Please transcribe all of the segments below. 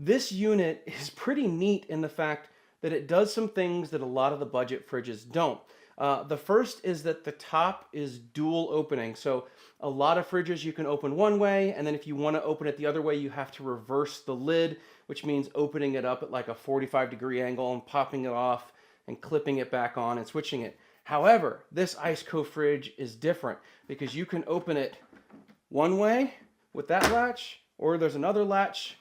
This unit is pretty neat in the fact that it does some things that a lot of the budget fridges don't. The first is that the top is dual opening. So a lot of fridges you can open one way, and then if you want to open it the other way, you have to reverse the lid, which means opening it up at like a 45-degree angle and popping it off and clipping it back on and switching it. However, this ICECO fridge is different because you can open it one way with that latch, or there's another latch,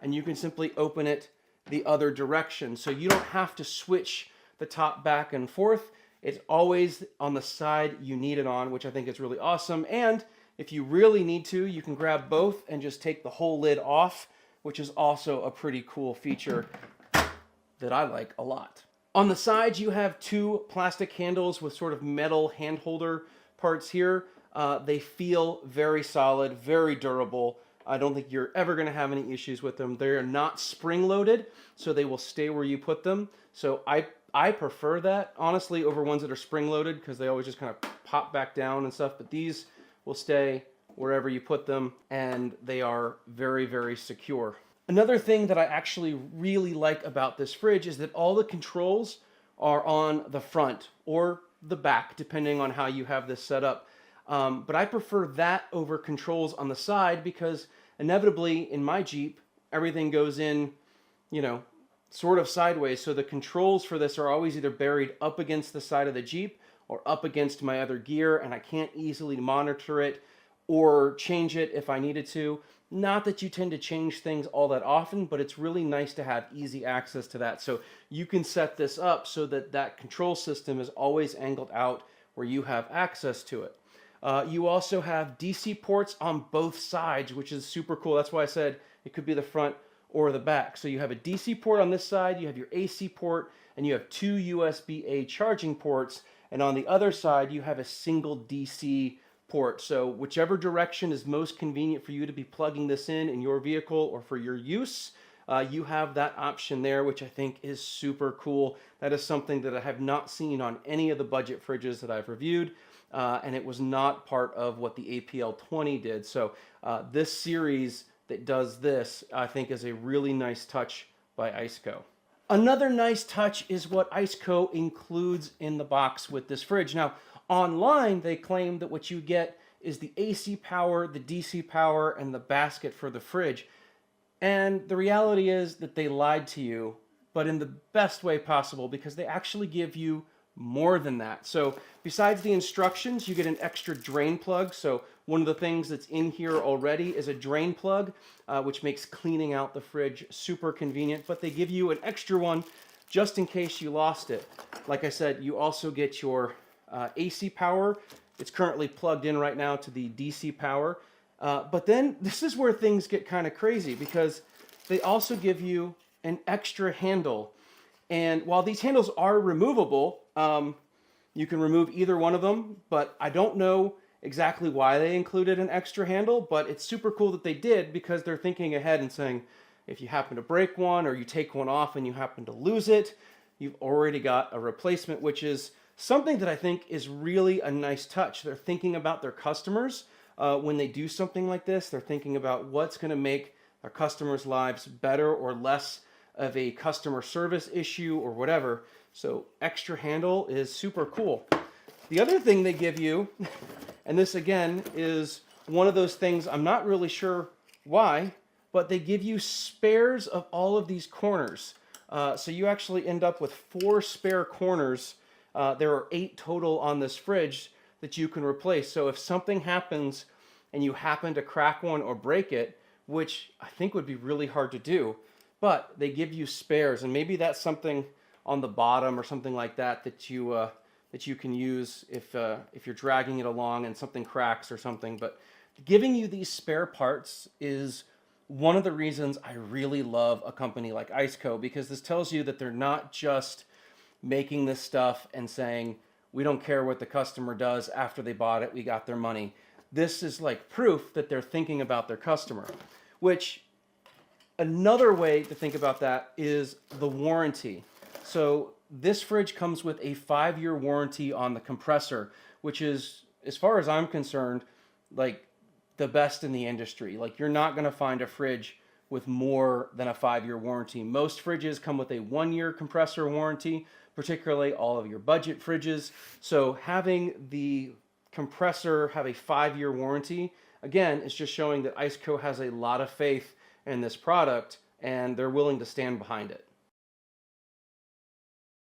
and you can simply open it the other direction. So you don't have to switch the top back and forth. It's always on the side you need it on, which I think is really awesome. And if you really need to, you can grab both and just take the whole lid off, which is also a pretty cool feature that I like a lot. On the sides, you have two plastic handles with sort of metal hand holder parts here. They feel very solid, very durable. I don't think you're ever going to have any issues with them. They're not spring-loaded, so they will stay where you put them. So I prefer that, honestly, over ones that are spring-loaded because they always just kind of pop back down and stuff. But these will stay wherever you put them, and they are very, very secure. Another thing that I actually really like about this fridge is that all the controls are on the front or the back, depending on how you have this set up. But I prefer that over controls on the side because inevitably in my Jeep, everything goes in, you know, sort of sideways. So the controls for this are always either buried up against the side of the Jeep or up against my other gear, and I can't easily monitor it or change it if I needed to. Not that you tend to change things all that often, but it's really nice to have easy access to that. So you can set this up so that that control system is always angled out where you have access to it. You also have DC ports on both sides, which is super cool. That's why I said it could be the front or the back. So you have a DC port on this side, you have your AC port, and you have two USB-A charging ports. And on the other side, you have a single DC port. So whichever direction is most convenient for you to be plugging this in your vehicle or for your use, you have that option there, which I think is super cool. That is something that I have not seen on any of the budget fridges that I've reviewed. And it was not part of what the APL20 did. So this series that does this, I think, is a really nice touch by ICECO. Another nice touch is what ICECO includes in the box with this fridge. Now, online, they claim that what you get is the AC power, the DC power, and the basket for the fridge. And the reality is that they lied to you, but in the best way possible, because they actually give you more than that. So besides the instructions, you get an extra drain plug. So one of the things that's in here already is a drain plug, which makes cleaning out the fridge super convenient, but they give you an extra one just in case you lost it. Like I said, you also get your AC power. It's currently plugged in right now to the DC power. But then this is where things get kind of crazy because they also give you an extra handle. And while these handles are removable, you can remove either one of them, but I don't know exactly why they included an extra handle, but it's super cool that they did because they're thinking ahead and saying, if you happen to break one or you take one off and you happen to lose it, you've already got a replacement, which is something that I think is really a nice touch. They're thinking about their customers. When they do something like this, they're thinking about what's going to make their customers' lives better or less of a customer service issue or whatever. So extra handle is super cool. The other thing they give you, and this again is one of those things I'm not really sure why, but they give you spares of all of these corners. So you actually end up with 4 spare corners. There are 8 total on this fridge that you can replace. So if something happens and you happen to crack one or break it, which I think would be really hard to do, but they give you spares, and maybe that's something on the bottom or something like that that you can use if you're dragging it along and something cracks or something. But giving you these spare parts is one of the reasons I really love a company like ICECO, because this tells you that they're not just making this stuff and saying, we don't care what the customer does after they bought it, we got their money. This is like proof that they're thinking about their customer, which another way to think about that is the warranty. So this fridge comes with a 5-year warranty on the compressor, which is, as far as I'm concerned, like the best in the industry. Like, you're not going to find a fridge with more than a 5-year warranty. Most fridges come with a 1-year compressor warranty, particularly all of your budget fridges. So having the compressor have a 5-year warranty, again, it's just showing that ICECO has a lot of faith in this product and they're willing to stand behind it.